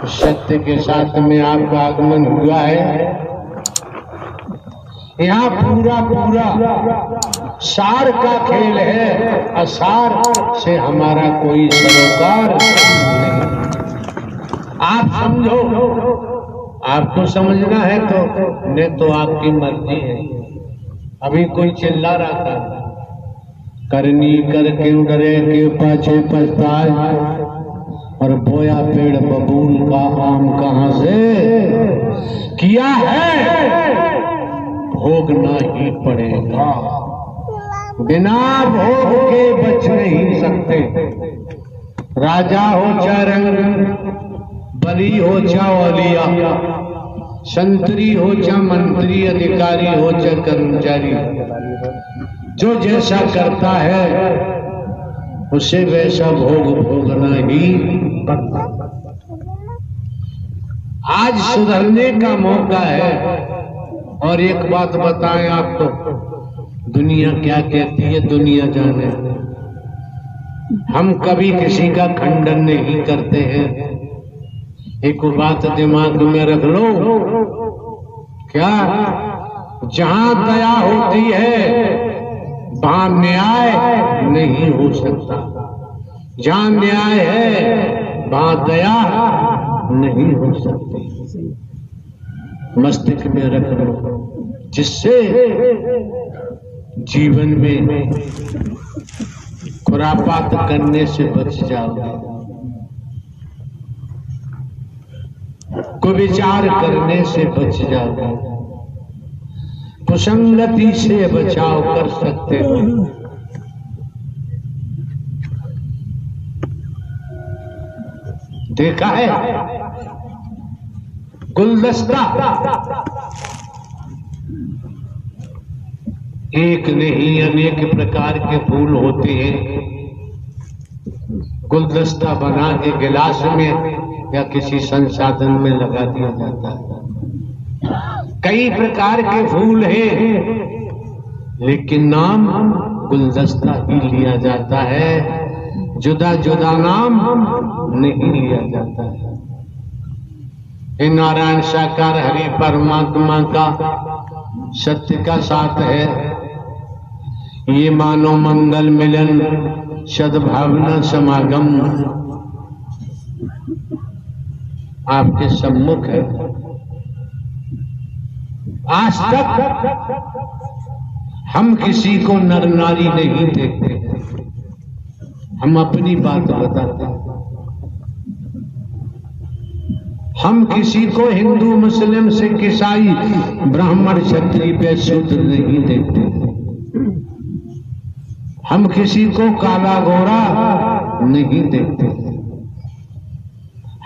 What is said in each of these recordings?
सत्य के साथ में आपका आगमन हुआ है। यहाँ पूरा पूरा सार का खेल है, असार से हमारा कोई सरोकार नहीं। आप समझो, आपको समझना है तो नहीं तो आपकी मर्जी है। अभी कोई चिल्ला रहा था, करनी कर क्यों डरे के पाछे पछताए, और बोया पेड़ बबूल का आम कहां से, किया है भोगना ही पड़ेगा, बिना भोग के बच नहीं सकते। राजा हो चाहे रंग, बली हो चाहे औलिया, संतरी हो चाहे मंत्री, अधिकारी हो चाहे कर्मचारी, जो जैसा करता है उसे वैसा भोग भोगना ही पड़ता। आज सुधरने का मौका है। और एक बात बताएं आपको, दुनिया क्या कहती है दुनिया जाने। हम कभी किसी का खंडन नहीं करते हैं। एक बात दिमाग में रख लो, क्या जहां दया होती है वहां न्याय नहीं हो सकता, जहां न्याय है वहां दया नहीं हो सकती। मस्तिष्क में रख लो, जिससे जीवन में खुरापात करने से बच जाओगे, कुविचार करने से बच जाओगे, कुसंगति से बचाव कर सकते हो। देखा है गुलदस्ता एक नहीं अनेक प्रकार के फूल होते हैं। गुलदस्ता बना के गिलास में या किसी संसाधन में लगा दिया जाता है। कई प्रकार के फूल हैं, लेकिन नाम गुलदस्ता ही लिया जाता है, जुदा जुदा नाम नहीं लिया जाता है। नारायण साकार हरि परमात्मा का सत्य का साथ है। ये मानो मंगल मिलन सद्भावना समागम आपके सम्मुख है। आज तक हम किसी को नर नारी नहीं देखते, हम अपनी बात बताते हैं। हम किसी को हिंदू मुस्लिम सिख ईसाई ब्राह्मण क्षत्रिय वैश्य शूद्र नहीं देखते। हम किसी को काला गोरा नहीं देखते।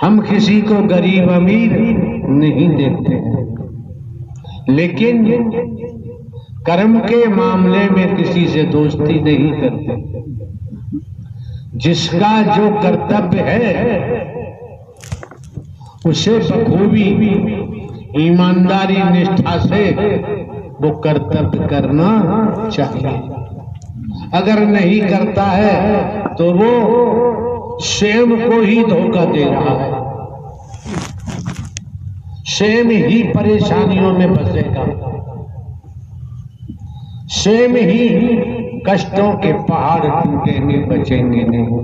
हम किसी को गरीब अमीर नहीं देखते। लेकिन कर्म के मामले में किसी से दोस्ती नहीं करते। जिसका जो कर्तव्य है उसे बखूबी ईमानदारी निष्ठा से वो कर्तव्य करना चाहिए। अगर नहीं करता है तो वो स्वयं को ही धोखा दे रहा है, स्वयं ही परेशानियों में फंसेगा, स्वयं ही कष्टों के पहाड़ टूटेंगे, बचेंगे नहीं।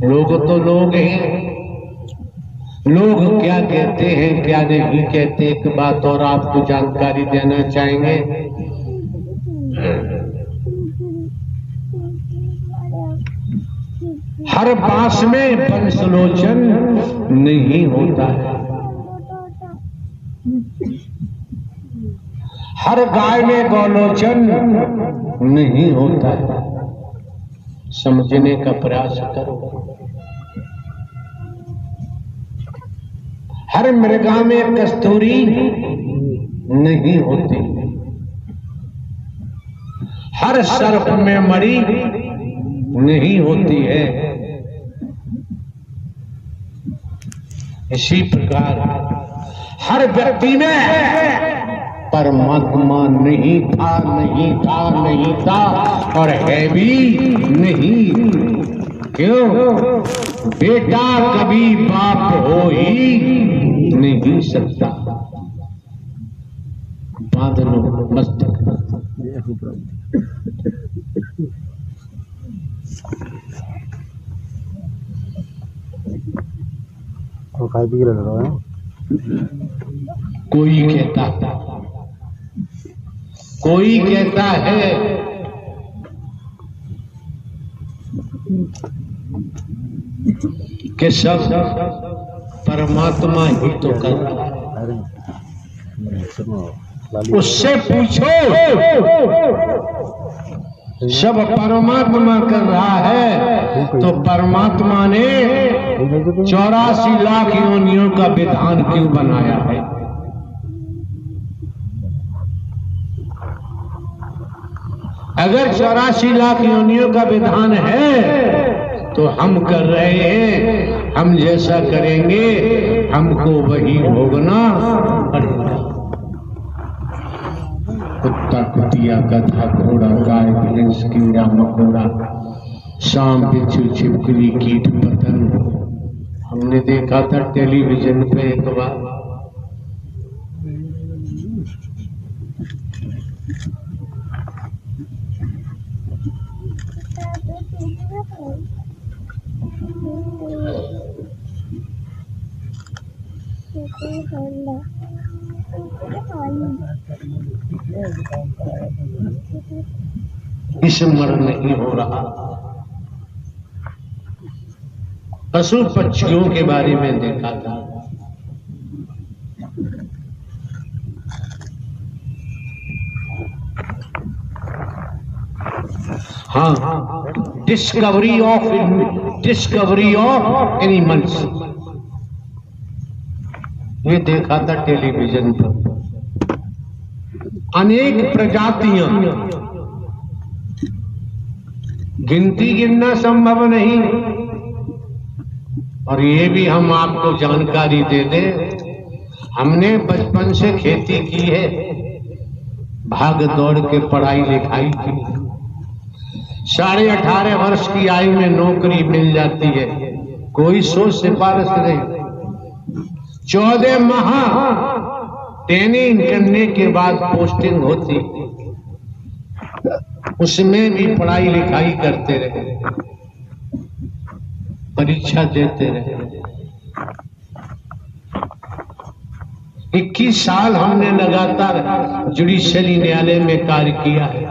लोग तो लोग हैं, लोग क्या कहते हैं क्या नहीं कहते। एक बात और आपको जानकारी देना चाहेंगे। हर बांस में पंचलोचन नहीं होता है, हर गाय में गौलोचन नहीं होता है। समझने का प्रयास करो। हर मृगा में कस्तूरी नहीं होती, हर सर्प में मणि नहीं होती है। इसी प्रकार हर व्यक्ति में परमात्मा नहीं था, नहीं था, नहीं था और है भी नहीं। क्यों? बेटा कभी बाप हो ही नहीं सकता। बादलों मस्तक और खाई पी के लग रहा है। कोई कहता है कि सब परमात्मा ही तो कर रहा है। उससे पूछो, सब परमात्मा कर रहा है तो परमात्मा ने 84 लाख योनियों का विधान क्यों बनाया है? अगर 84 लाख योनियों का विधान है तो हम कर रहे हैं, हम जैसा करेंगे हमको वही भोगना पड़ेगा। कुत्ता कुतिया गधा घोड़ा गाय भैंस कीड़ा मकोड़ा सांप बिच्छू छिपकली कीट पतंग। हमने देखा था टेलीविजन पे एक बार, स्मरण नहीं हो रहा। पशु पक्षियों के बारे में देखा था। हाँ, डिस्कवरी ऑफ एनिमल्स, ये देखा था टेलीविजन पर। अनेक प्रजातियां, गिनती गिनना संभव नहीं। और ये भी हम आपको जानकारी दे दें, हमने बचपन से खेती की है, भाग दौड़ के पढ़ाई लिखाई की। 18.5 वर्ष की आयु में नौकरी मिल जाती है, कोई सोच सिफारिश नहीं। 14 माह ट्रेनिंग करने के बाद पोस्टिंग होती, उसमें भी पढ़ाई लिखाई करते रहे, परीक्षा देते रहे। 21 साल हमने लगातार जुडिशियरी न्यायालय में कार्य किया है।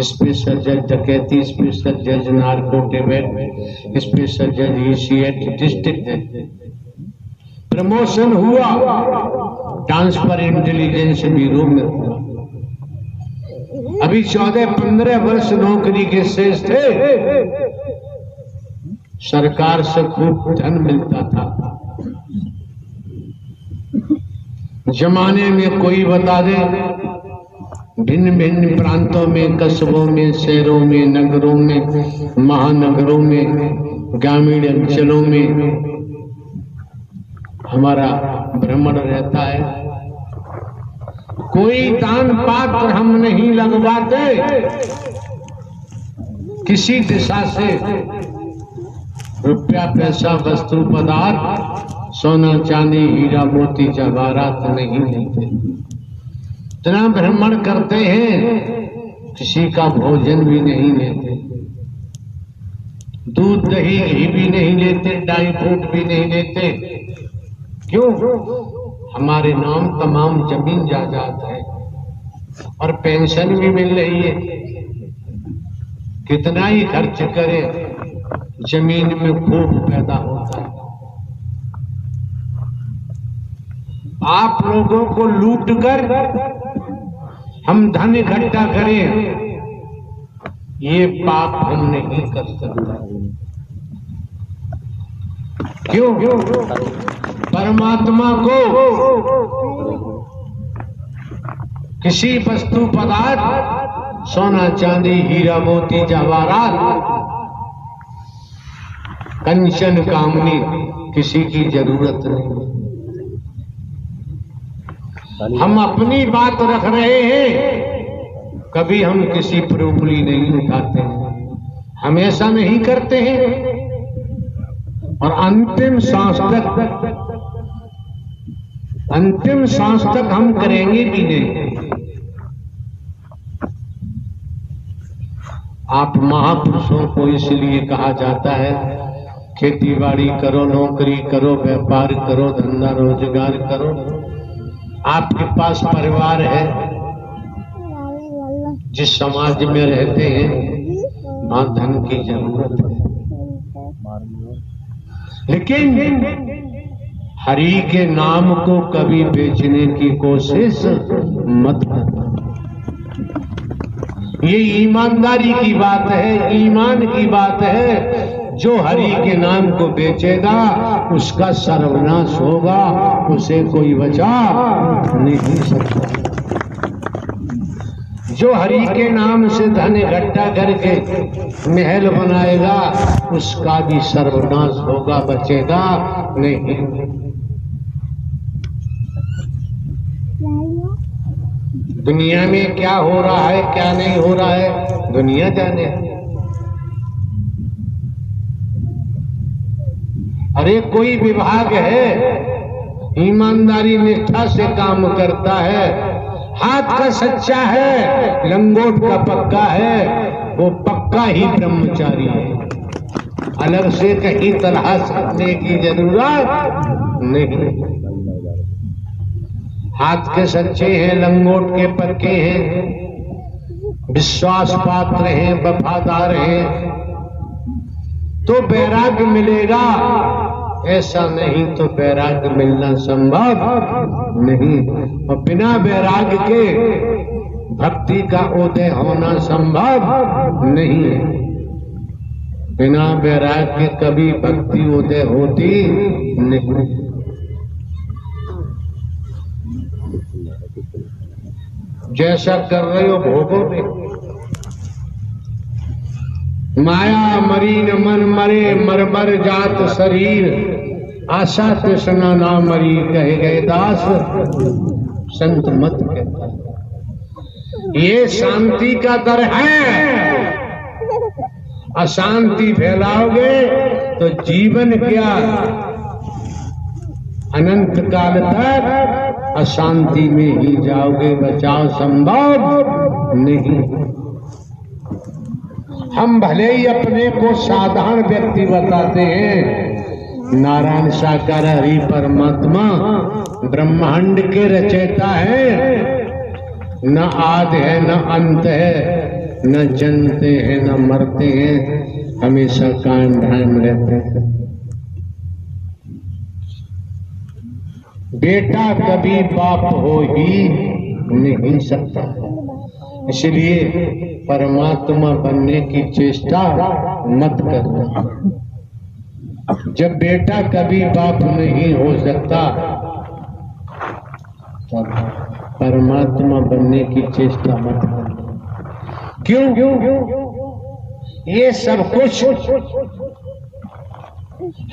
स्पेशल जज डकैती, स्पेशल जज नार्कोटिक, स्पेशल जज ईसीएट, डिस्ट्रिक्ट जज। प्रमोशन हुआ, ट्रांसफर इंटेलिजेंस ब्यूरो में हुआ। अभी 14-15 वर्ष नौकरी के शेष थे, सरकार से खूब धन मिलता था। जमाने में कोई बता दे, भिन्न भिन्न प्रांतों में, कस्बों में, शहरों में, नगरों में, महानगरों में, ग्रामीण अंचलों में हमारा भ्रमण रहता है। कोई दान पात्र हम नहीं लगवाते, किसी दिशा से रुपया पैसा वस्तु पदार्थ सोना चांदी हीरा मोती जवाहरात नहीं लेते। इतना भ्रमण करते हैं, किसी का भोजन भी नहीं लेते, दूध दही घी भी नहीं लेते, ड्राई फ्रूट भी नहीं लेते। क्यों? हमारे नाम तमाम जमीन जायदाद है और पेंशन भी मिल रही है। कितना ही खर्च करे, जमीन में खूब पैदा होता है। आप लोगों को लूट कर हम धन इकट्ठा करें, ये पाप हम नहीं कर सकते। क्यों? परमात्मा को किसी वस्तु पदार्थ सोना चांदी हीरा मोती जवाहरात कंचन कामनी किसी की जरूरत नहीं। हम अपनी बात रख रहे हैं, कभी हम किसी पर उंगली नहीं उठाते हैं, हम ऐसा नहीं करते हैं। और अंतिम सांस तक हम करेंगे भी नहीं। आप महापुरुषों को इसलिए कहा जाता है खेती बाड़ी करो, नौकरी करो, व्यापार करो, धंधा रोजगार करो। आपके पास परिवार है, जिस समाज में रहते हैं वहां धन की जरूरत है, लेकिन हरि के नाम को कभी बेचने की कोशिश मत करना। ये ईमानदारी की बात है, ईमान की बात है। जो हरि के नाम को बेचेगा उसका सर्वनाश होगा, उसे कोई बचा नहीं सकता। जो हरि के नाम से धन इकट्ठा करके महल बनाएगा उसका भी सर्वनाश होगा, बचेगा नहीं। दुनिया में क्या हो रहा है क्या नहीं हो रहा है दुनिया जाने। अरे कोई विभाग है, ईमानदारी निष्ठा से काम करता है, हाथ का सच्चा है, लंगोट का पक्का है, वो पक्का ही ब्रह्मचारी है। अलग से कहीं तलाश करने की जरूरत नहीं। हाथ के सच्चे हैं, लंगोट के पक्के हैं, विश्वास पात्र हैं, वफादार हैं, तो वैराग्य मिलेगा। ऐसा नहीं तो वैराग्य मिलना संभव नहीं, और बिना वैराग्य के भक्ति का उदय होना संभव नहीं है। बिना वैराग्य के कभी भक्ति उदय होती नहीं। जैसा कर रहे हो भोगोगे। माया मरी न मन मरे, मर जात शरीर, आशा तृष्णा ना मरी, कहे गए दास संत मत कहता। ये शांति का दर है। अशांति फैलाओगे तो जीवन क्या अनंत काल तक अशांति में ही जाओगे, बचाव संभव नहीं। हम भले ही अपने को साधारण व्यक्ति बताते हैं, नारायण साकार हरि परमात्मा ब्रह्मांड के रचयिता है। न आदि है न अंत है, न जन्मते हैं न मरते हैं, हमेशा कायम धाम रहते हैं। बेटा कभी बाप हो ही नहीं सकता, इसलिए परमात्मा बनने की चेष्टा मत करना। जब बेटा कभी बाप नहीं हो सकता तब परमात्मा बनने की चेष्टा मत करना। क्यों? ये सब कुछ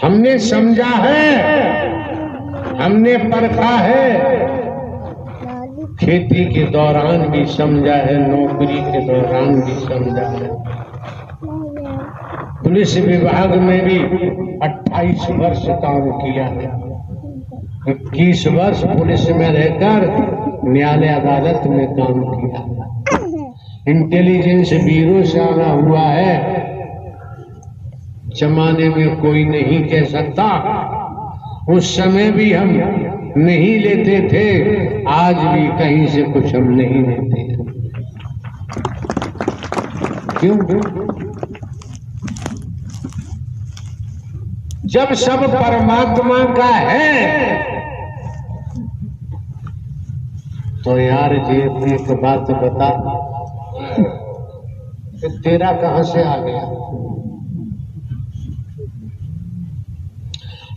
हमने समझा है, हमने परखा है। खेती के दौरान भी समझा है, नौकरी के दौरान भी समझा है। पुलिस विभाग में भी 28 वर्ष काम किया है। 21 वर्ष पुलिस में रहकर न्यायालय अदालत में काम किया। इंटेलिजेंस ब्यूरो से आना हुआ है। जमाने में कोई नहीं कह सकता, उस समय भी हम नहीं लेते थे, आज भी कहीं से कुछ हम नहीं लेते। क्यों? जब सब परमात्मा का है तो यार जी एक बात बता, तेरा कहां से आ गया?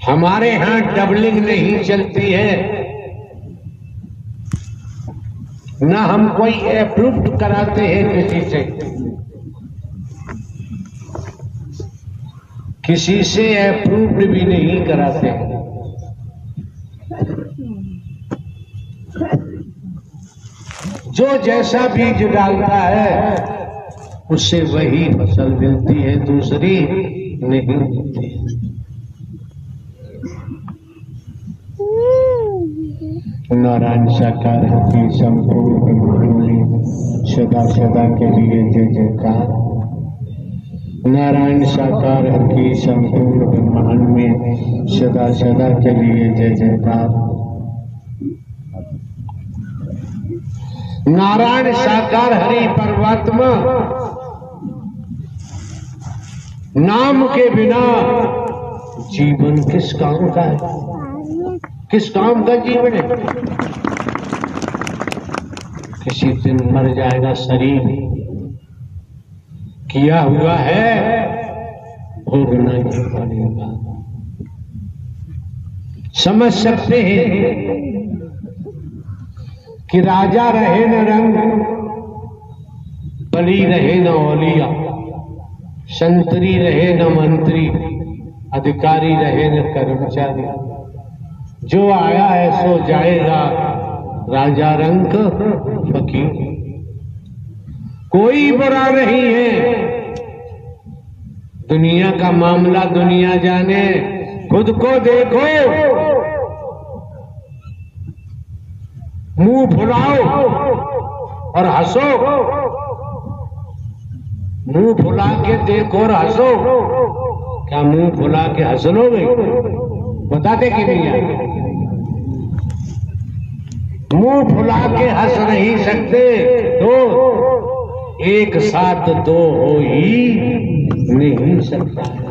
हमारे यहां डबलिंग नहीं चलती है, ना हम कोई अप्रूव्ड कराते हैं किसी से, किसी से अप्रूव्ड भी नहीं कराते हैं। जो जैसा बीज डालता है उससे वही फसल मिलती है, दूसरी नहीं मिलती है। नारायण साकार की संपूर्ण ब्रह्मांड में सदा सदा के लिए जय जयकार। नारायण साकार की संपूर्ण ब्रह्मांड में सदा सदा के लिए जय जयकार। नारायण साकार हरि परमात्मा नाम के बिना जीवन किस काम का है? किस काम का जीवन है? किसी दिन मर जाएगा शरीर, किया हुआ है भोगना ही पड़ेगा। समझ सकते हैं कि राजा रहे न रंग, बली रहे न औलिया, संतरी रहे न मंत्री, अधिकारी रहे न कर्मचारी, जो आया है सो जाएगा, राजा रंग फकीर। कोई बुरा नहीं है, दुनिया का मामला दुनिया जाने, खुद को देखो, मुंह फुलाओ और हंसो। मुंह फुला के देखो और हंसो। क्या मुंह फुला के हंस लोगे? बताते कि नहीं आगे? मुंह फुला के हंस नहीं सकते तो एक साथ दो हो ही नहीं सकता।